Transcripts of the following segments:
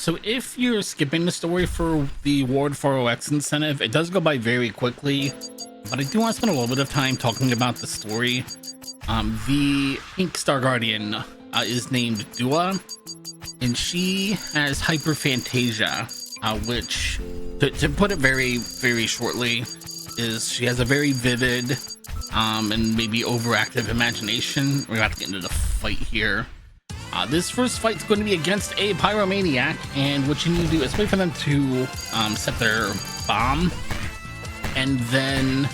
So if you're skipping the story for the Ward 4OX incentive, it does go by very quickly, but I do want to spend a little bit of time talking about the story. The Pink Star Guardian is named Dua, and she has hyperphantasia, which, to put it very, very shortly, is she has a very vivid and maybe overactive imagination. We're about to get into the fight here. This first fight's going to be against a pyromaniac, and what you need to do is wait for them to set their bomb, and then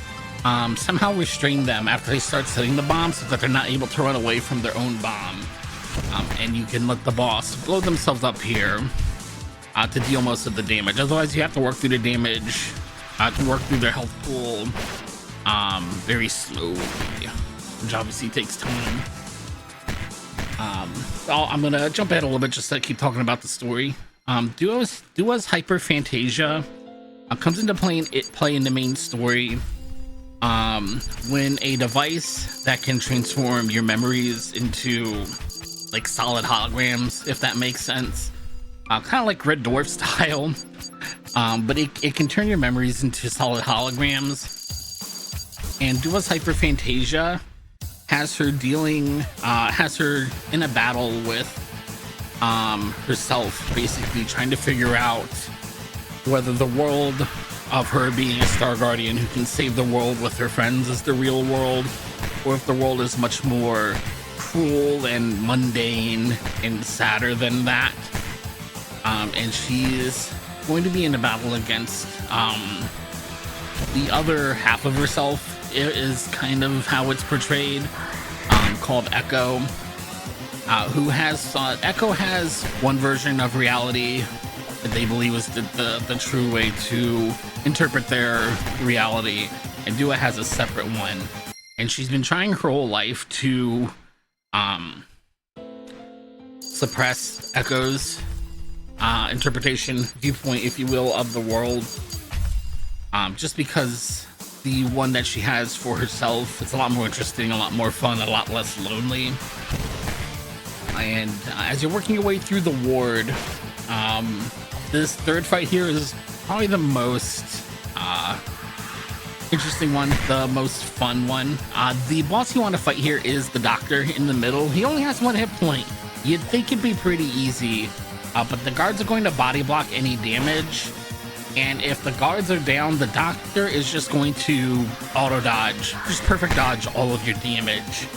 somehow restrain them after they start setting the bomb so that they're not able to run away from their own bomb. And you can let the boss blow themselves up here to deal most of the damage. Otherwise, you have to work through the damage, to work through their health pool very slowly, which obviously takes time. I'm gonna jump ahead a little bit just to keep talking about the story. Dua's hyperphantasia comes into play in the main story when a device that can transform your memories into like solid holograms, if that makes sense, kind of like Red Dwarf style, but it can turn your memories into solid holograms. And Dua's hyperphantasia has her in a battle with herself, basically trying to figure out whether the world of her being a Star Guardian who can save the world with her friends is the real world, or if the world is much more cruel and mundane and sadder than that. And she's going to be in a battle against the other half of herself. It is kind of how it's portrayed, called Echo, who has Echo has one version of reality that they believe is the true way to interpret their reality, and Dua has a separate one, and she's been trying her whole life to suppress Echo's interpretation, viewpoint, if you will, of the world, just because the one that she has for herself, it's a lot more interesting, a lot more fun, a lot less lonely. And as you're working your way through the ward, this third fight here is probably the most interesting one, the most fun one. The boss you want to fight here is the doctor in the middle. He only has one hit point. You'd think it'd be pretty easy, but the guards are going to body block any damage. And if the guards are down, the doctor is just going to auto dodge, just perfect dodge all of your damage.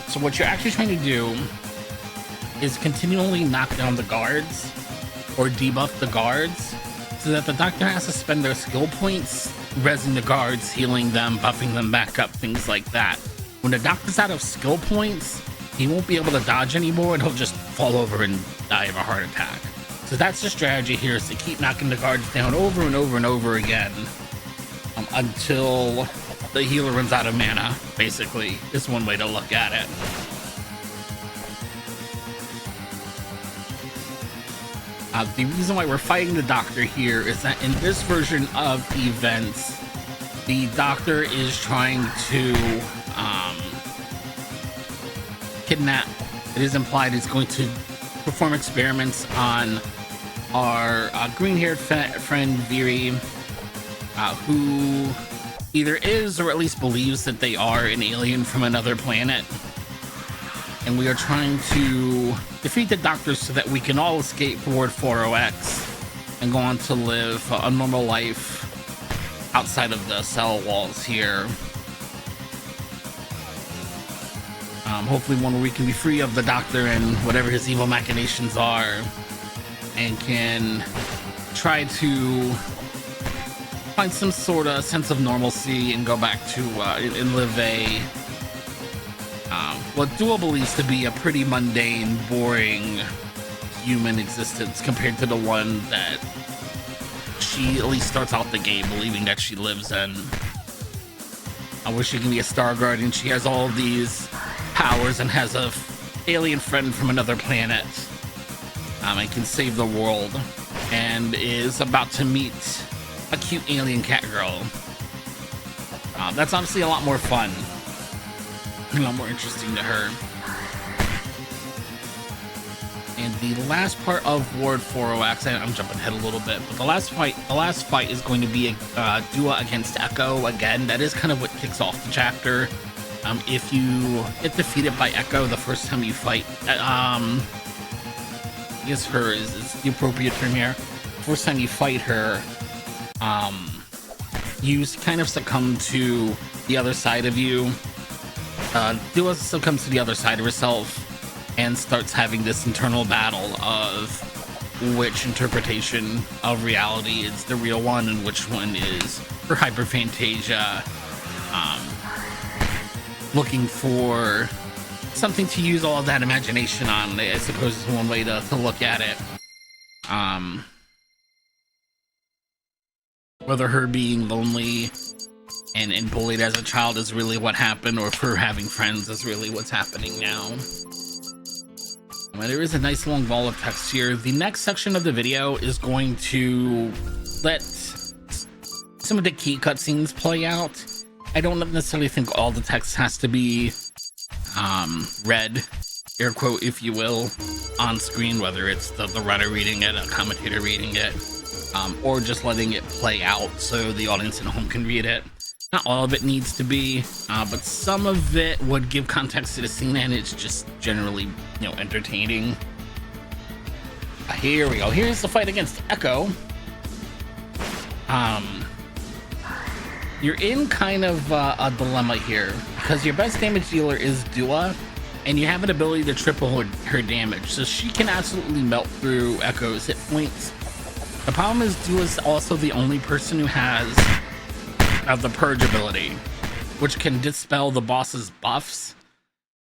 So what you're actually trying to do is continually knock down the guards or debuff the guards so that the doctor has to spend their skill points rezzing the guards, healing them, buffing them back up, things like that. When the doctor's out of skill points, he won't be able to dodge anymore, and he'll just fall over and die of a heart attack. So that's the strategy here, is to keep knocking the guards down over and over and over again until the healer runs out of mana, basically, is one way to look at it. The reason why we're fighting the doctor here is that in this version of events, the doctor is trying to kidnap. It is implied he's going to perform experiments on our green-haired friend Viri, who either is or at least believes that they are an alien from another planet, and we are trying to defeat the doctor so that we can all escape Ward 4OX and go on to live a normal life outside of the cell walls here. Hopefully one where we can be free of the doctor and whatever his evil machinations are, and can try to find some sort of sense of normalcy and go back to and live a what Dua believes to be a pretty mundane, boring human existence compared to the one that she at least starts out the game believing that she lives in. I wish she can be a Star Guardian. She has all of these powers and has a alien friend from another planet, and can save the world, and is about to meet a cute alien cat girl. That's obviously a lot more fun, a lot more interesting to her. And The last part of Ward 4OX, and I'm jumping ahead a little bit, but the last fight is going to be a duo against Echo again. That is kind of what kicks off the chapter. If you get defeated by Echo the first time you fight, I guess her is the appropriate term here. First time you fight her, you kind of succumb to the other side of you. Dua succumbs to the other side of herself and starts having this internal battle of which interpretation of reality is the real one and which one is her hyperphantasia. Looking for something to use all of that imagination on, I suppose, is one way to look at it. Whether her being lonely and bullied as a child is really what happened, or if her having friends is really what's happening now. There is a nice long wall of text here. The next section of the video is going to let some of the key cutscenes play out. I don't necessarily think all the text has to be read, air quote, if you will, on screen, whether it's the writer reading it, a commentator reading it, or just letting it play out so the audience at home can read it. Not all of it needs to be, but some of it would give context to the scene, and it's just generally, entertaining. Here we go. Here's the fight against Echo. You're in kind of a dilemma here because your best damage dealer is Dua, and you have an ability to triple her damage, so she can absolutely melt through Echo's hit points. The problem is Dua's also the only person who has the Purge ability, which can dispel the boss's buffs.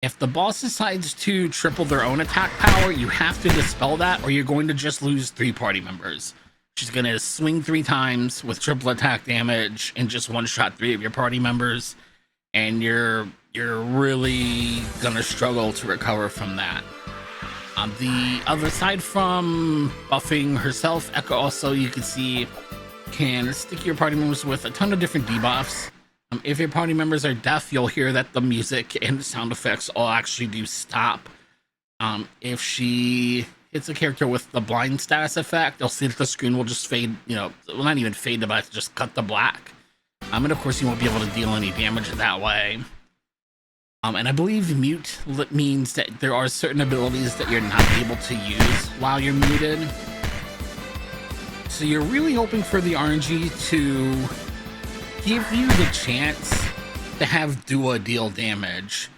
If the boss decides to triple their own attack power, you have to dispel that, or you're going to just lose 3 party members. She's gonna swing 3 times with triple attack damage and just one-shot 3 of your party members, and you're really gonna struggle to recover from that. On the other side from buffing herself, Echo also, you can see, can stick your party members with a ton of different debuffs. If your party members are deaf, you'll hear that the music and the sound effects all actually do stop. If she hits a character with the blind status effect, you'll see that the screen will just fade, well, not even fade, but just cut to black. And of course, you won't be able to deal any damage that way. And I believe mute means that there are certain abilities that you're not able to use while you're muted. So you're really hoping for the RNG to give you the chance to have Dua deal damage.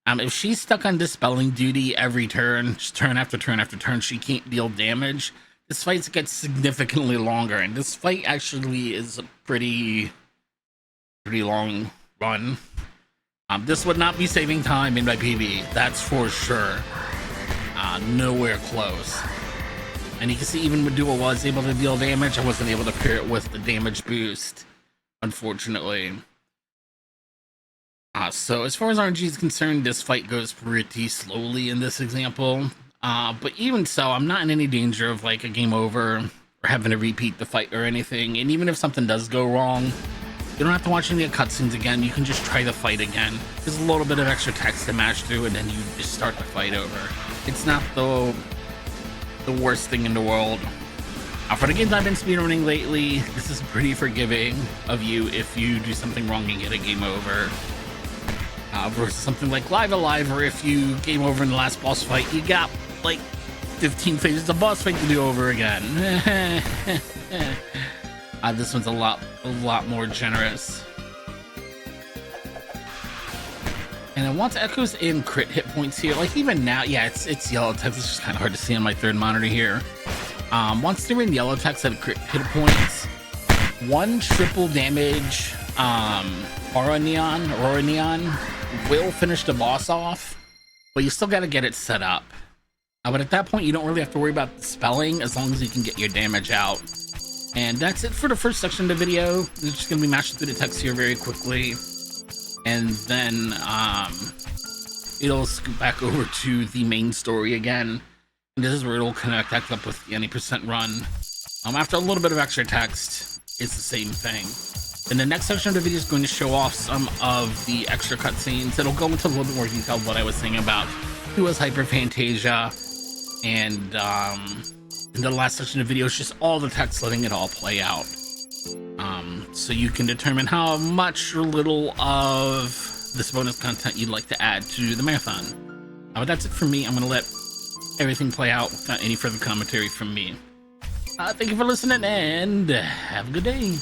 If she's stuck on dispelling duty every turn, just turn after turn after turn, she can't deal damage. This fight gets significantly longer, and this fight actually is a pretty long run. This would not be saving time in my PB, that's for sure. Nowhere close. And you can see even when Dua was able to deal damage, I wasn't able to pair it with the damage boost, unfortunately. So as far as RNG is concerned, this fight goes pretty slowly in this example. But even so, I'm not in any danger of like a game over or having to repeat the fight or anything. And even if something does go wrong, you don't have to watch any of the cutscenes again. You can just try the fight again. There's a little bit of extra text to match through, and then you just start the fight over. It's not the worst thing in the world. For the games I've been speedrunning lately, this is pretty forgiving of you if you do something wrong and get a game over. Versus something like Live Alive, or if you game over in the last boss fight, you got like 15 phases of boss fight to do over again. This one's a lot more generous. And then once Echo's in crit hit points here, like even now, yeah, it's yellow text. It's just kind of hard to see on my third monitor here. Once they're in yellow text at crit hit points, 1 triple damage Aurora Neon will finish the boss off, but you still got to get it set up. But at that point, you don't really have to worry about spelling as long as you can get your damage out. And that's it for the first section of the video. It's just going to be mashing through the text here very quickly. And then it'll scoot back over to the main story again. And this is where it'll connect up with the any percent run. After a little bit of extra text, it's the same thing. And the next section of the video is going to show off some of the extra cutscenes. It'll go into a little bit more detail of what I was saying about Dua's hyperphantasia And in the last section of the video is just all the text, letting it all play out. So you can determine how much or little of this bonus content you'd like to add to the marathon. But that's it for me. I'm going to let everything play out without any further commentary from me. Thank you for listening, and have a good day.